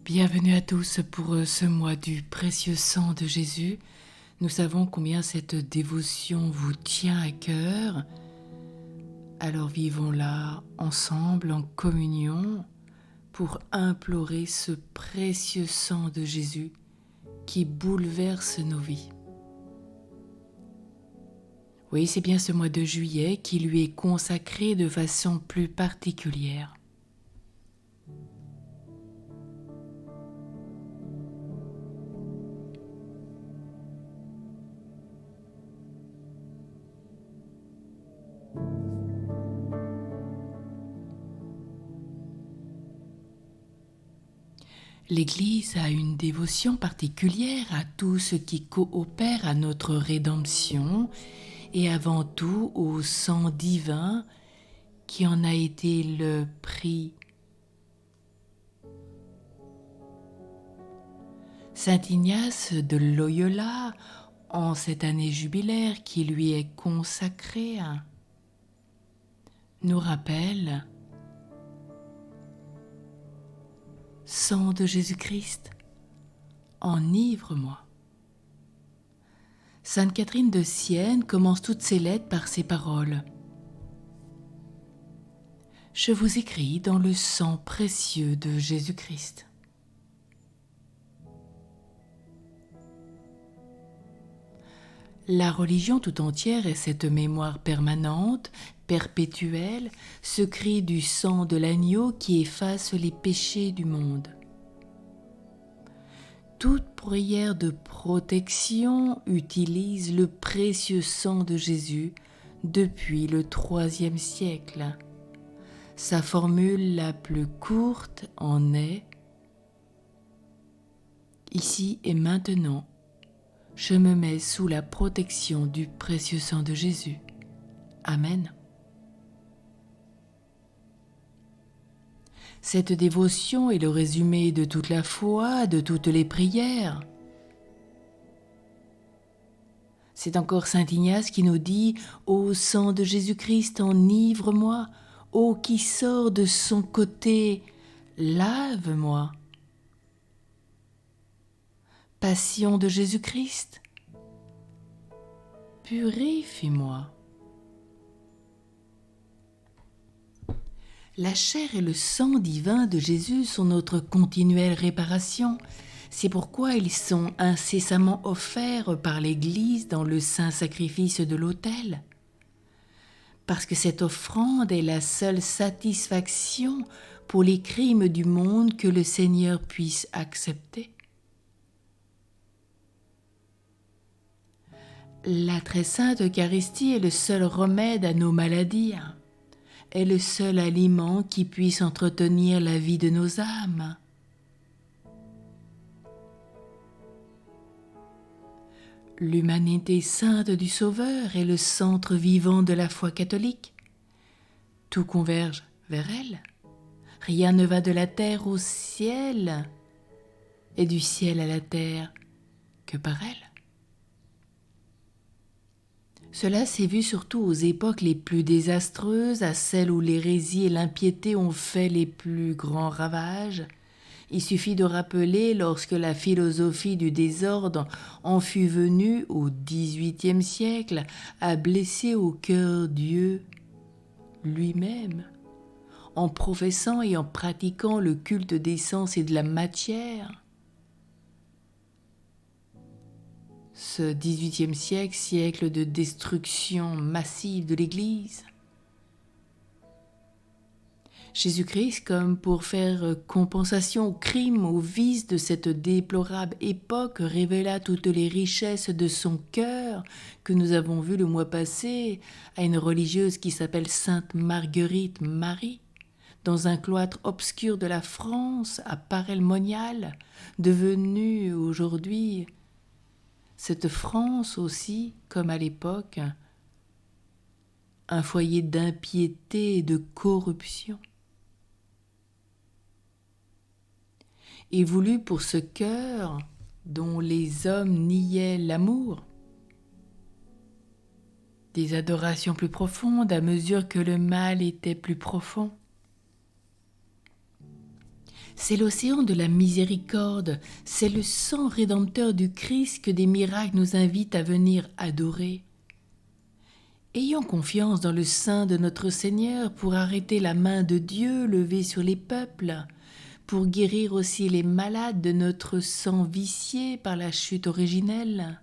Bienvenue à tous pour ce mois du précieux sang de Jésus. Nous savons combien cette dévotion vous tient à cœur. Alors vivons-la ensemble en communion pour implorer ce précieux sang de Jésus qui bouleverse nos vies. Oui, c'est bien ce mois de juillet qui lui est consacré de façon plus particulière. L'Église a une dévotion particulière à tout ce qui coopère à notre rédemption et avant tout au sang divin qui en a été le prix. Saint Ignace de Loyola, en cette année jubilaire qui lui est consacrée, nous rappelle: Sang de Jésus-Christ, enivre-moi. Sainte Catherine de Sienne commence toutes ses lettres par ces paroles: Je vous écris dans le sang précieux de Jésus-Christ. La religion tout entière est cette mémoire permanente, perpétuelle, ce cri du sang de l'agneau qui efface les péchés du monde. Toute prière de protection utilise le précieux sang de Jésus depuis le IIIe siècle. Sa formule la plus courte en est: Ici et maintenant, je me mets sous la protection du précieux sang de Jésus. Amen. Cette dévotion est le résumé de toute la foi, de toutes les prières. C'est encore saint Ignace qui nous dit: Ô sang de Jésus-Christ, enivre-moi, ô qui sort de son côté, lave-moi. Passion de Jésus-Christ, purifie-moi. La chair et le sang divin de Jésus sont notre continuelle réparation. C'est pourquoi ils sont incessamment offerts par l'Église dans le saint sacrifice de l'autel. Parce que cette offrande est la seule satisfaction pour les crimes du monde que le Seigneur puisse accepter. La très sainte Eucharistie est le seul remède à nos maladies, est le seul aliment qui puisse entretenir la vie de nos âmes. L'humanité sainte du Sauveur est le centre vivant de la foi catholique. Tout converge vers elle. Rien ne va de la terre au ciel et du ciel à la terre que par elle. Cela s'est vu surtout aux époques les plus désastreuses, à celles où l'hérésie et l'impiété ont fait les plus grands ravages. Il suffit de rappeler lorsque la philosophie du désordre en fut venue au XVIIIe siècle à blesser au cœur Dieu lui-même, en professant et en pratiquant le culte des sens et de la matière. Ce XVIIIe siècle, siècle de destruction massive de l'Église. Jésus-Christ, comme pour faire compensation aux crimes, aux vices de cette déplorable époque, révéla toutes les richesses de son cœur que nous avons vues le mois passé à une religieuse qui s'appelle Sainte Marguerite Marie, dans un cloître obscur de la France, à Paray-le-Monial, devenue aujourd'hui cette France aussi, comme à l'époque, un foyer d'impiété et de corruption. Et voulut pour ce cœur dont les hommes niaient l'amour, des adorations plus profondes à mesure que le mal était plus profond. C'est l'océan de la miséricorde, c'est le sang rédempteur du Christ que des miracles nous invitent à venir adorer. Ayons confiance dans le sein de notre Seigneur pour arrêter la main de Dieu levée sur les peuples, pour guérir aussi les malades de notre sang vicié par la chute originelle.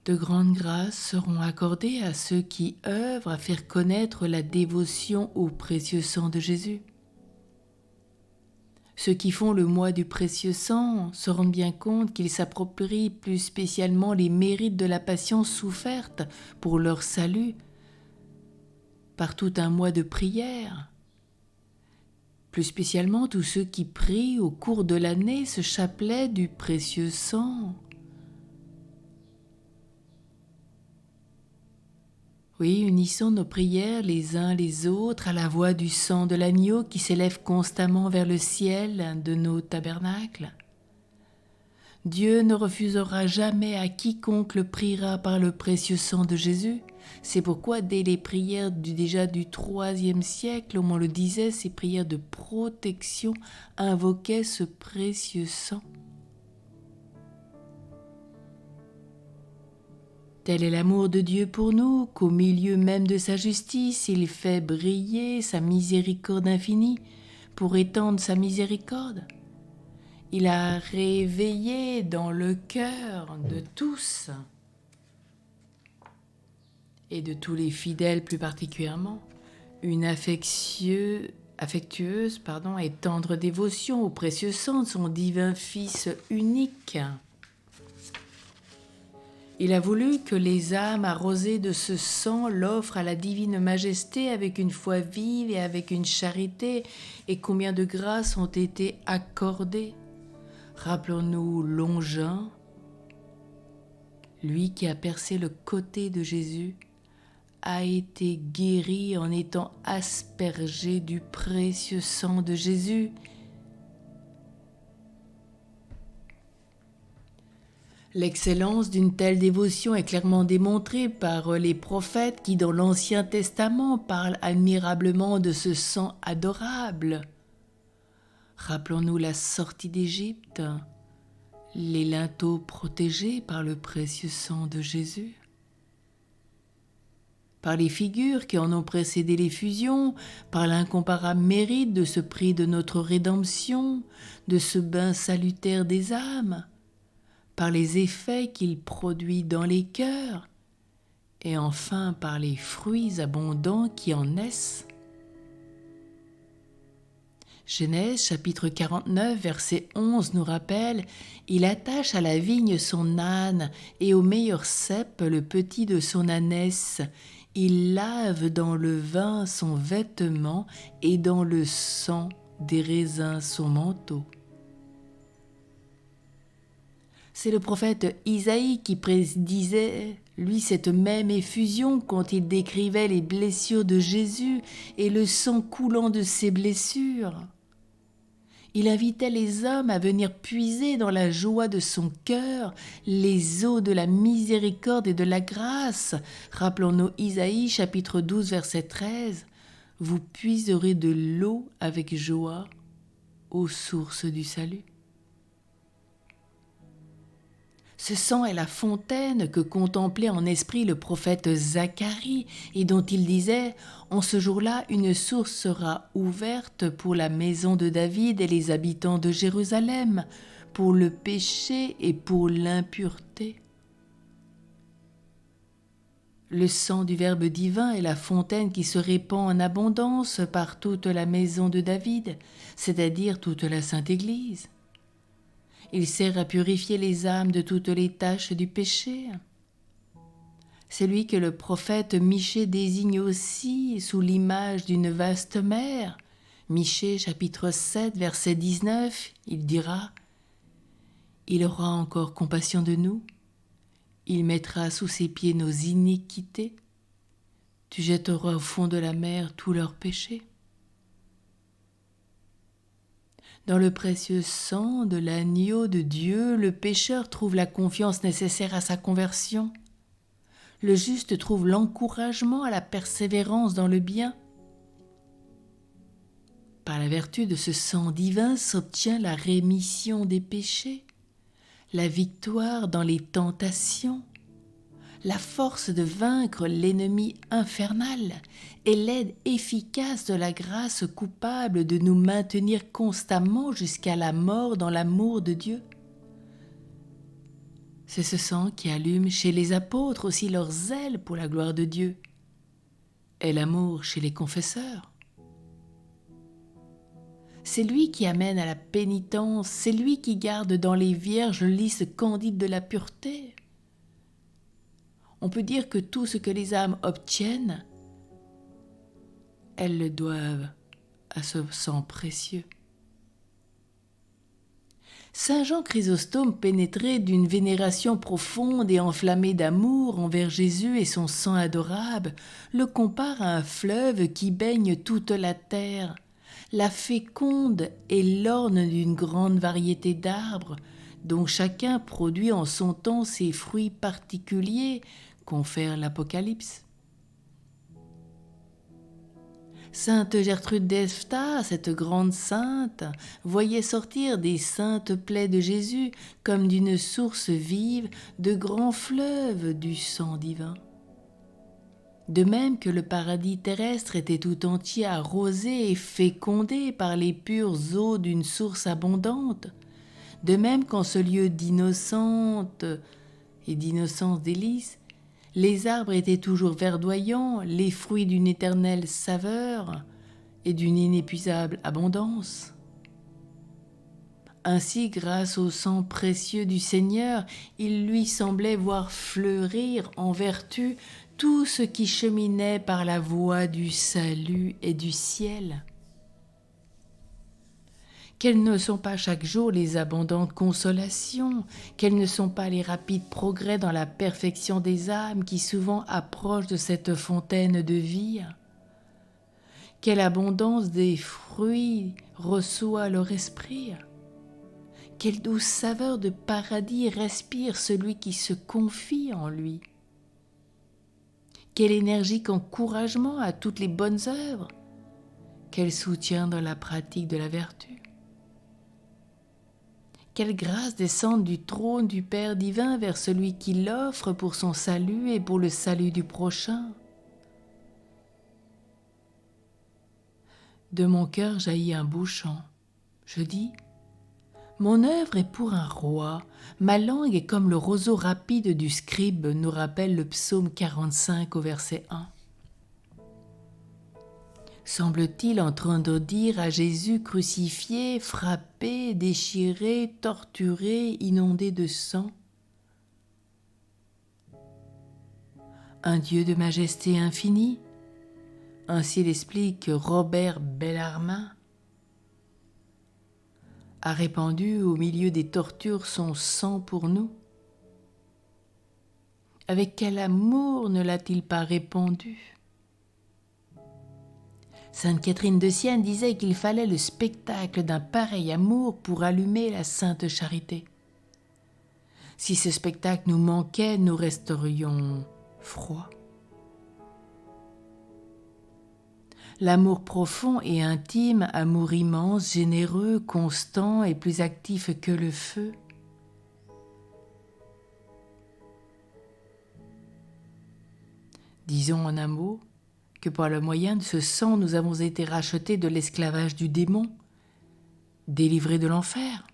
De grandes grâces seront accordées à ceux qui œuvrent à faire connaître la dévotion au précieux sang de Jésus. Ceux qui font le mois du précieux sang se rendent bien compte qu'ils s'approprient plus spécialement les mérites de la patience soufferte pour leur salut par tout un mois de prière. Plus spécialement tous ceux qui prient au cours de l'année ce chapelet du précieux sang. Oui, unissons nos prières les uns les autres à la voix du sang de l'agneau qui s'élève constamment vers le ciel de nos tabernacles. Dieu ne refusera jamais à quiconque le priera par le précieux sang de Jésus. C'est pourquoi dès les prières déjà du IIIe siècle, comme on le disait, ces prières de protection invoquaient ce précieux sang. Tel est l'amour de Dieu pour nous, qu'au milieu même de sa justice, il fait briller sa miséricorde infinie pour étendre sa miséricorde. Il a réveillé dans le cœur de tous, et de tous les fidèles plus particulièrement, une affectueuse et tendre dévotion au précieux sang de son divin Fils unique. Il a voulu que les âmes arrosées de ce sang l'offrent à la divine majesté avec une foi vive et avec une charité, et combien de grâces ont été accordées. Rappelons-nous Longin, lui qui a percé le côté de Jésus, a été guéri en étant aspergé du précieux sang de Jésus. L'excellence d'une telle dévotion est clairement démontrée par les prophètes qui, dans l'Ancien Testament, parlent admirablement de ce sang adorable. Rappelons-nous la sortie d'Égypte, les linteaux protégés par le précieux sang de Jésus. Par les figures qui en ont précédé l'effusion, par l'incomparable mérite de ce prix de notre rédemption, de ce bain salutaire des âmes, par les effets qu'il produit dans les cœurs, et enfin par les fruits abondants qui en naissent. Genèse chapitre 49 verset 11 nous rappelle « Il attache à la vigne son âne et au meilleur cep le petit de son ânesse. Il lave dans le vin son vêtement et dans le sang des raisins son manteau. » C'est le prophète Isaïe qui prédisait, lui, cette même effusion quand il décrivait les blessures de Jésus et le sang coulant de ses blessures. Il invitait les hommes à venir puiser dans la joie de son cœur les eaux de la miséricorde et de la grâce. Rappelons-nous Isaïe chapitre 12 verset 13. « Vous puiserez de l'eau avec joie aux sources du salut. » Ce sang est la fontaine que contemplait en esprit le prophète Zacharie et dont il disait « En ce jour-là, une source sera ouverte pour la maison de David et les habitants de Jérusalem, pour le péché et pour l'impureté. » Le sang du Verbe divin est la fontaine qui se répand en abondance par toute la maison de David, c'est-à-dire toute la Sainte Église. Il sert à purifier les âmes de toutes les taches du péché. C'est lui que le prophète Michée désigne aussi sous l'image d'une vaste mer. Michée chapitre 7 verset 19, il dira « Il aura encore compassion de nous, il mettra sous ses pieds nos iniquités, tu jetteras au fond de la mer tous leurs péchés. » Dans le précieux sang de l'agneau de Dieu, le pécheur trouve la confiance nécessaire à sa conversion. le juste trouve l'encouragement à la persévérance dans le bien. Par la vertu de ce sang divin s'obtient la rémission des péchés, la victoire dans les tentations, la force de vaincre l'ennemi infernal et l'aide efficace de la grâce coupable de nous maintenir constamment jusqu'à la mort dans l'amour de Dieu. C'est ce sang qui allume chez les apôtres aussi leur zèle pour la gloire de Dieu et l'amour chez les confesseurs. C'est lui qui amène à la pénitence, c'est lui qui garde dans les vierges le lys candide de la pureté. On peut dire que tout ce que les âmes obtiennent, elles le doivent à ce sang précieux. Saint Jean Chrysostome, pénétré d'une vénération profonde et enflammé d'amour envers Jésus et son sang adorable, le compare à un fleuve qui baigne toute la terre, la féconde et l'orne d'une grande variété d'arbres, dont chacun produit en son temps ses fruits particuliers, confère l'Apocalypse. Sainte Gertrude d'Espta, cette grande sainte, voyait sortir des saintes plaies de Jésus comme d'une source vive de grands fleuves du sang divin. De même que le paradis terrestre était tout entier arrosé et fécondé par les pures eaux d'une source abondante, de même qu'en ce lieu d'innocente et d'innocence délices, les arbres étaient toujours verdoyants, les fruits d'une éternelle saveur et d'une inépuisable abondance. Ainsi, grâce au sang précieux du Seigneur, il lui semblait voir fleurir en vertu tout ce qui cheminait par la voie du salut et du ciel. Quelles ne sont pas chaque jour les abondantes consolations, quels ne sont pas les rapides progrès dans la perfection des âmes qui souvent approchent de cette fontaine de vie. Quelle abondance des fruits reçoit leur esprit. Quelle douce saveur de paradis respire celui qui se confie en lui. Quel énergique encouragement à toutes les bonnes œuvres. Quel soutien dans la pratique de la vertu. Quelle grâce descend du trône du Père divin vers celui qui l'offre pour son salut et pour le salut du prochain. De mon cœur jaillit un beau chant. Je dis, mon œuvre est pour un roi, ma langue est comme le roseau rapide du scribe, nous rappelle le psaume 45 au verset 1. Semble-t-il en train de dire à Jésus crucifié, frappé, déchiré, torturé, inondé de sang. Un Dieu de majesté infinie, ainsi l'explique Robert Bellarmin, a répandu au milieu des tortures son sang pour nous. Avec quel amour ne l'a-t-il pas répandu ? Sainte Catherine de Sienne disait qu'il fallait le spectacle d'un pareil amour pour allumer la sainte charité. Si ce spectacle nous manquait, nous resterions froids. L'amour profond et intime, amour immense, généreux, constant et plus actif que le feu. Disons en un mot que par le moyen de ce sang, nous avons été rachetés de l'esclavage du démon, délivrés de l'enfer.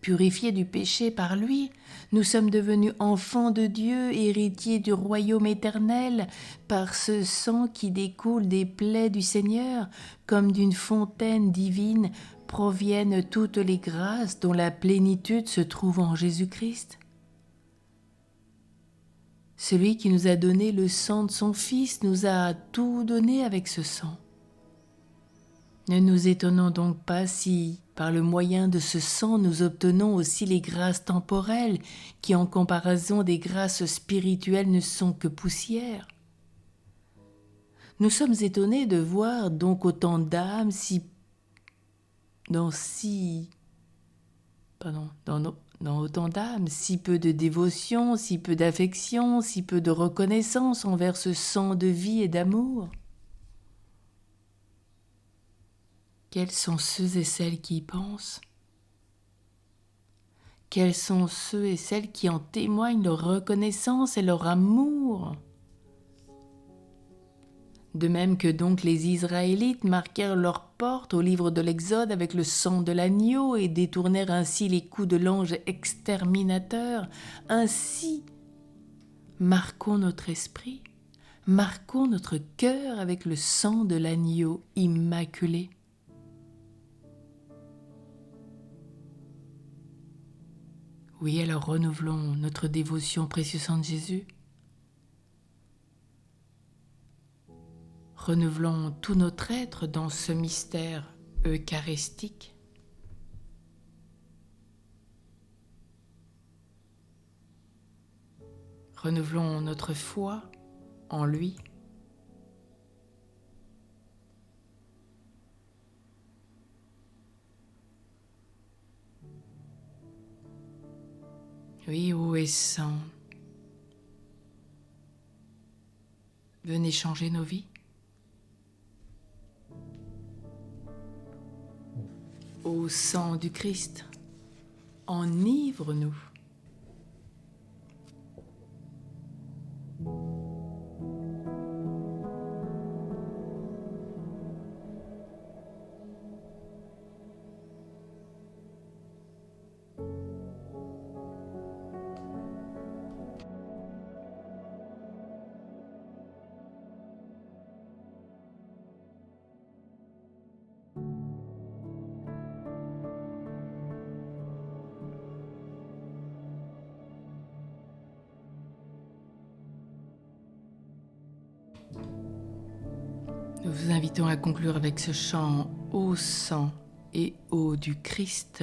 Purifiés du péché par lui, nous sommes devenus enfants de Dieu, héritiers du royaume éternel, par ce sang qui découle des plaies du Seigneur, comme d'une fontaine divine proviennent toutes les grâces dont la plénitude se trouve en Jésus-Christ. Celui qui nous a donné le sang de son Fils nous a tout donné avec ce sang. Ne nous étonnons donc pas si, par le moyen de ce sang, nous obtenons aussi les grâces temporelles qui, en comparaison des grâces spirituelles, ne sont que poussière. Nous sommes étonnés de voir donc autant d'âmes dans dans autant d'âmes, si peu de dévotion, si peu d'affection, si peu de reconnaissance envers ce sang de vie et d'amour? Quels sont ceux et celles qui y pensent? Quels sont ceux et celles qui en témoignent leur reconnaissance et leur amour? De même que donc les Israélites marquèrent leurs portes au livre de l'Exode avec le sang de l'agneau et détournèrent ainsi les coups de l'ange exterminateur, ainsi marquons notre esprit, marquons notre cœur avec le sang de l'agneau immaculé. Oui, alors renouvelons notre dévotion au précieux sang de Jésus. Renouvelons tout notre être dans ce mystère eucharistique. Renouvelons notre foi en lui. Oui, ô et saint, venez changer nos vies. Ô sang du Christ, enivre-nous. Nous vous invitons à conclure avec ce chant ô sang et eau du Christ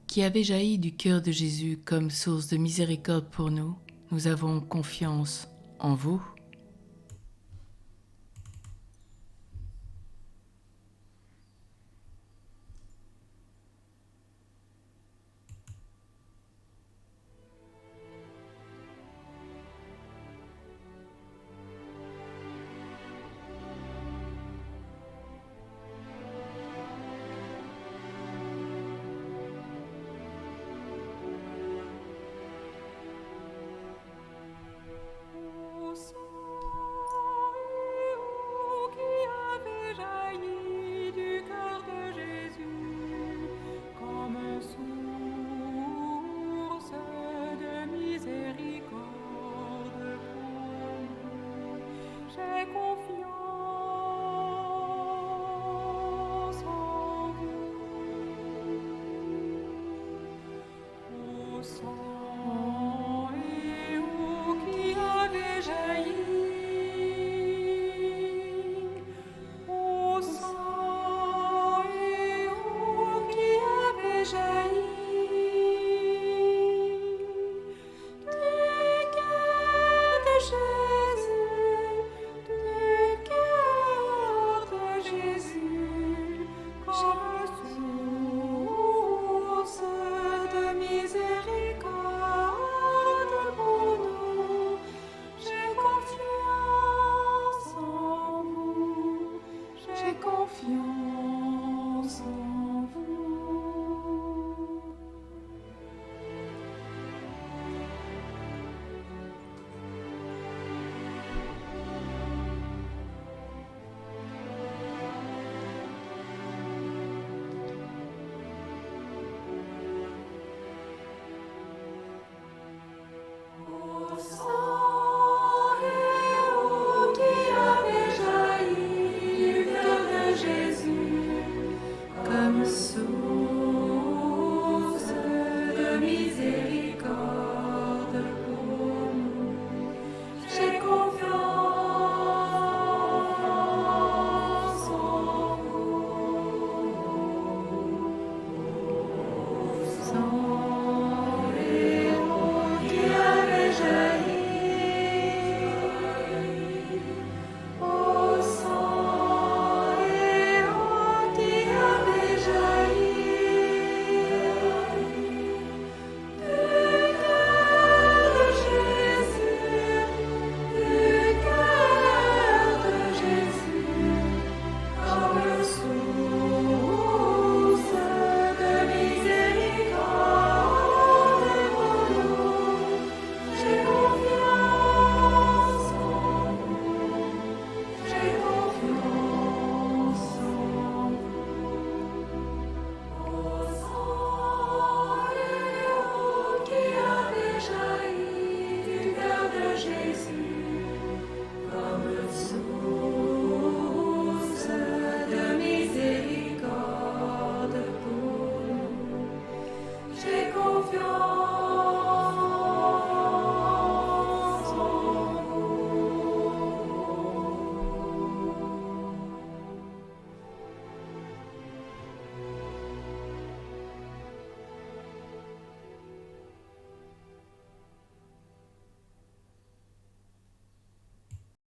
qui avait jailli du cœur de Jésus comme source de miséricorde pour nous. Nous avons confiance en vous. Sang